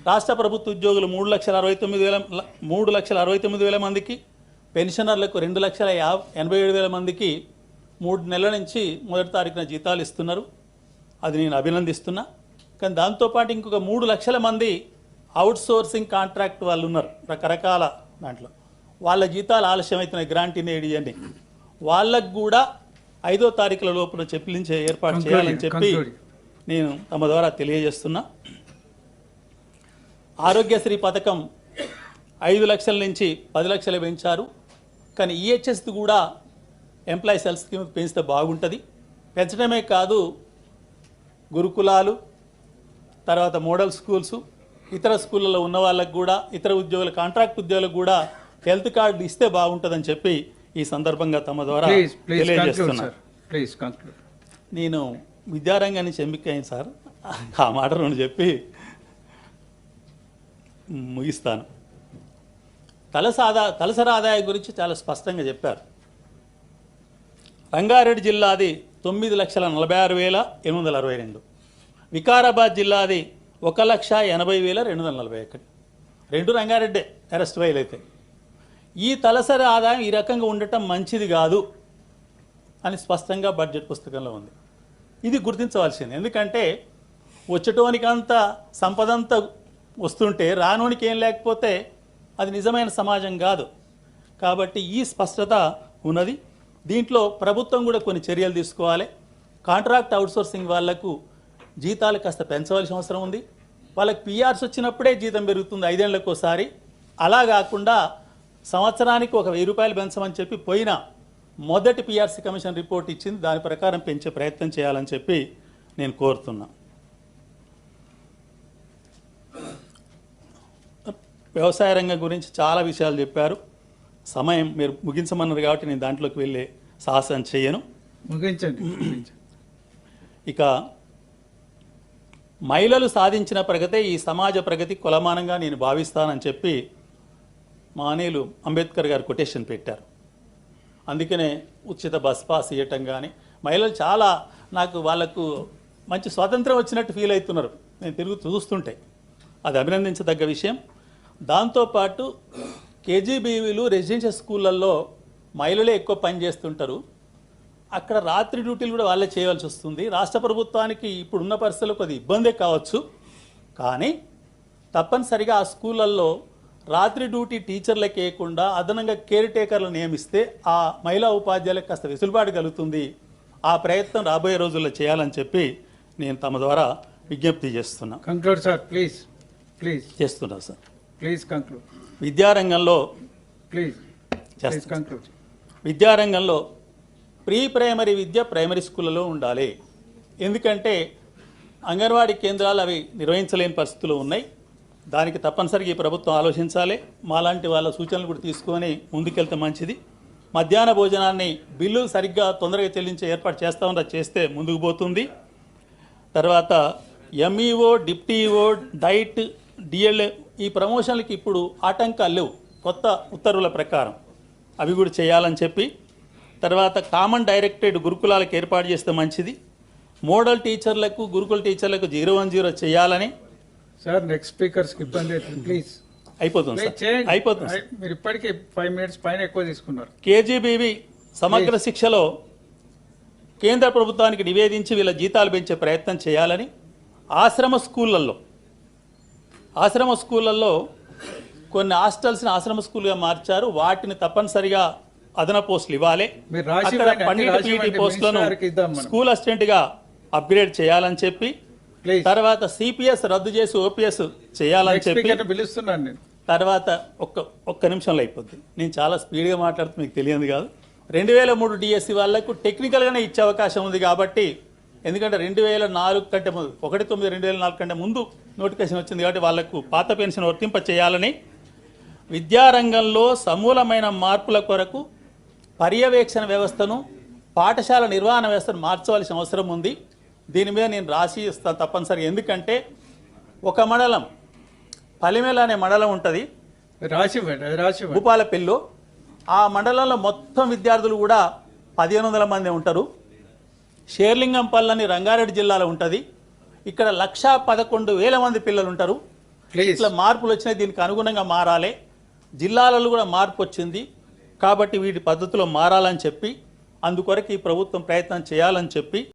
రాష్ట్ర ప్రభుత్వ ఉద్యోగులు 3,69,000 మందికి, పెన్షనర్లకు 2,87,000 మందికి 3 నెలల నుంచి మొదటి తారీఖున జీతాలు ఇస్తున్నారు. అది నేను అభినందిస్తున్నా. కానీ దాంతోపాటు ఇంకొక 3 లక్షల మంది అవుట్ సోర్సింగ్ కాంట్రాక్ట్ వాళ్ళు ఉన్నారు రకరకాల దాంట్లో. వాళ్ళ జీతాలు ఆలస్యమవుతున్నాయి, గ్రాంట్ ఇన్ అని. వాళ్ళకు కూడా 5వ తారీఖుల లోపల చెల్లించే ఏర్పాటు చేయాలని చెప్పి నేను తమ ద్వారా తెలియజేస్తున్నా. ఆరోగ్యశ్రీ పథకం 5 లక్షల నుంచి 10 లక్షలు పెంచారు. కానీ ఈహెచ్ఎస్ కూడా ఎంప్లాయీస్ హెల్త్ స్కీమ్ పెంచితే బాగుంటుంది. పెంచడమే కాదు, గురుకులాలు, తర్వాత మోడల్ స్కూల్స్, ఇతర స్కూళ్ళలో ఉన్న వాళ్ళకు కూడా, ఇతర ఉద్యోగుల కాంట్రాక్ట్ ఉద్యోగులకు కూడా హెల్త్ కార్డు ఇస్తే బాగుంటుందని చెప్పి ఈ సందర్భంగా తమ ద్వారా తెలియజేస్తున్నా. నేను విద్యారంగాన్ని ఎంపికైంది సార్, ఆ మాట రెండు చెప్పి ముగిస్తాను. తలసరి ఆదాయం గురించి చాలా స్పష్టంగా చెప్పారు. రంగారెడ్డి జిల్లాది 9,46,862, వికారాబాద్ జిల్లాది 1,80,241. 2 రంగారెడ్డే అరెస్ట్ ఫైల్ అయితే. ఈ తలసరి ఆదాయం ఈ రకంగా ఉండటం మంచిది కాదు అని స్పష్టంగా బడ్జెట్ పుస్తకంలో ఉంది. ఇది గుర్తించవలసింది. ఎందుకంటే వచ్చేటోనికంత సంపదంతా వస్తుంటే రానోనికి ఏం లేకపోతే అది నిజమైన సమాజం కాదు. కాబట్టి ఈ స్పష్టత ఉన్నది. దీంట్లో ప్రభుత్వం కూడా కొన్ని చర్యలు తీసుకోవాలి. కాంట్రాక్ట్ అవుట్సోర్సింగ్ వాళ్లకు జీతాలు కాస్త పెంచవలసిన అవసరం ఉంది. వాళ్ళకి పిఆర్స్ వచ్చినప్పుడే జీతం పెరుగుతుంది 5 ఏళ్లకు ఒకసారి. అలా కాకుండా సంవత్సరానికి ఒక 1,000 రూపాయలు పెంచమని చెప్పి పోయిన మొదటి పిఆర్సీ కమిషన్ రిపోర్ట్ ఇచ్చింది. దాని ప్రకారం పెంచే ప్రయత్నం చేయాలని చెప్పి నేను కోరుతున్నా. వ్యవసాయ రంగం గురించి చాలా విషయాలు చెప్పారు. సమయం మీరు ముగించమన్నారు కాబట్టి నేను దాంట్లోకి వెళ్ళే సాహసం చేయను. ముగించండి. ఇక మహిళలు సాధించిన ప్రగతే ఈ సమాజ ప్రగతి కొలమానంగా నేను భావిస్తానని చెప్పి మానేలు అంబేద్కర్ గారు కొటేషన్ పెట్టారు. అందుకనే ఉచిత బస్ పాస్ ఇవ్వటం కానీ, మహిళలు చాలా నాకు వాళ్ళకు మంచి స్వాతంత్రం వచ్చినట్టు ఫీల్ అవుతున్నారు నేను చూస్తుంటే. అది అభినందించదగ్గ విషయం. దాంతోపాటు కేజీబీవీలు రెసిడెన్షియల్ స్కూళ్ళల్లో మహిళలే ఎక్కువ పని చేస్తుంటారు. అక్కడ రాత్రి డ్యూటీలు కూడా వాళ్ళే చేయవలసి వస్తుంది. రాష్ట్ర ప్రభుత్వానికి ఇప్పుడున్న పరిస్థితుల్లో కొద్ది ఇబ్బందే కావచ్చు. కానీ తప్పనిసరిగా ఆ స్కూళ్ళల్లో రాత్రి డ్యూటీ టీచర్లకు వేయకుండా అదనంగా కేర్ టేకర్లు నియమిస్తే ఆ మహిళా ఉపాధ్యాయులకు కాస్త వెసులుబాటు కలుగుతుంది. ఆ ప్రయత్నం రాబోయే రోజుల్లో చేయాలని చెప్పి నేను తమ ద్వారా విజ్ఞప్తి చేస్తున్నా. Conclude sir, please. చేస్తున్నా సార్. Please conclude. విద్యారంగంలో విద్యారంగంలో ప్రీ ప్రైమరీ విద్య ప్రైమరీ స్కూళ్ళలో ఉండాలి. ఎందుకంటే అంగన్వాడీ కేంద్రాలు అవి నిర్వహించలేని పరిస్థితులు ఉన్నాయి. దానికి తప్పనిసరిగా ఈ ప్రభుత్వం ఆలోచించాలి. మాలాంటి వాళ్ళ సూచనలు కూడా తీసుకొని ముందుకెళ్తే మంచిది. మధ్యాహ్న భోజనాన్ని బిల్లులు సరిగ్గా తొందరగా చెల్లించే ఏర్పాటు చేస్తామని చేస్తే ముందుకు పోతుంది. తర్వాత ఎంఈఓ, డిప్టీఓ, డైట్, డిఎల్ఏ ఈ ప్రమోషన్లకి ఇప్పుడు ఆటంకాలు లేవు కొత్త ఉత్తర్వుల ప్రకారం. అవి కూడా చేయాలని చెప్పి, తర్వాత కామన్ డైరెక్టెడ్ గురుకులాలకు ఏర్పాటు చేస్తే మంచిది. మోడల్ టీచర్లకు, గురుకుల టీచర్లకు 010 చేయాలని. సార్ నెక్స్ట్ స్పీకర్స్కి ఇబ్బంది అవుతుంది, ప్లీజ్. అయిపోతుంది అయిపోతుంది. మీరు ఇప్పటికే 5 మినిట్స్ పైన ఎక్కువ తీసుకున్నారు. కేజీబీవీ సమగ్ర శిక్షలో కేంద్ర ప్రభుత్వానికి నివేదించి వీళ్ళ జీతాలు పెంచే ప్రయత్నం చేయాలని. ఆశ్రమ స్కూళ్ళల్లో కొన్ని హాస్టల్స్ని ఆశ్రమ స్కూల్గా మార్చారు. వాటిని తప్పనిసరిగా అదన పోస్టులు ఇవ్వాలి. అక్కడ 12 పీటీ పోస్టులను స్కూల్ అసిస్టెంట్గా అప్గ్రేడ్ చేయాలని చెప్పి, తర్వాత సిపిఎస్ రద్దు చేసి ఓపీఎస్ చేయాలని చెప్పి, తర్వాత ఒక్క నిమిషంలో అయిపోద్ది. నేను చాలా స్పీడ్గా మాట్లాడుతూ మీకు తెలియదు కాదు. 2003 డిఎస్సి వాళ్లకు టెక్నికల్గానే ఇచ్చే అవకాశం ఉంది. కాబట్టి ఎందుకంటే 2004 కంటే ముందు 1/9/2004 కంటే ముందు నోటిఫికేషన్ వచ్చింది. కాబట్టి వాళ్లకు పాత పెన్షన్ వర్తింప చేయాలని. విద్యారంగంలో సమూలమైన మార్పుల కొరకు పర్యవేక్షణ వ్యవస్థను, పాఠశాల నిర్వహణ వ్యవస్థను మార్చవలసిన అవసరం ఉంది. దీని మీద నేను రాసి ఇస్తాను తప్పనిసరిగా. ఎందుకంటే ఒక మండలం పలిమేల అనే మండలం ఉంటుంది భూపాలపల్లిలో. ఆ మండలంలో మొత్తం విద్యార్థులు కూడా 1500 మంది ఉంటారు. షేర్లింగంపల్లి అని రంగారెడ్డి జిల్లాలో ఉంటుంది. ఇక్కడ 1,11,000 మంది పిల్లలు ఉంటారు. Please. ఇట్లా మార్పులు వచ్చినాయి, దీనికి అనుగుణంగా మారాలి. జిల్లాలలో కూడా మార్పు వచ్చింది కాబట్టి వీటి పద్ధతిలో మారాలని చెప్పి అందుకొరకు ఈ ప్రభుత్వం ప్రయత్నం చేయాలని చెప్పి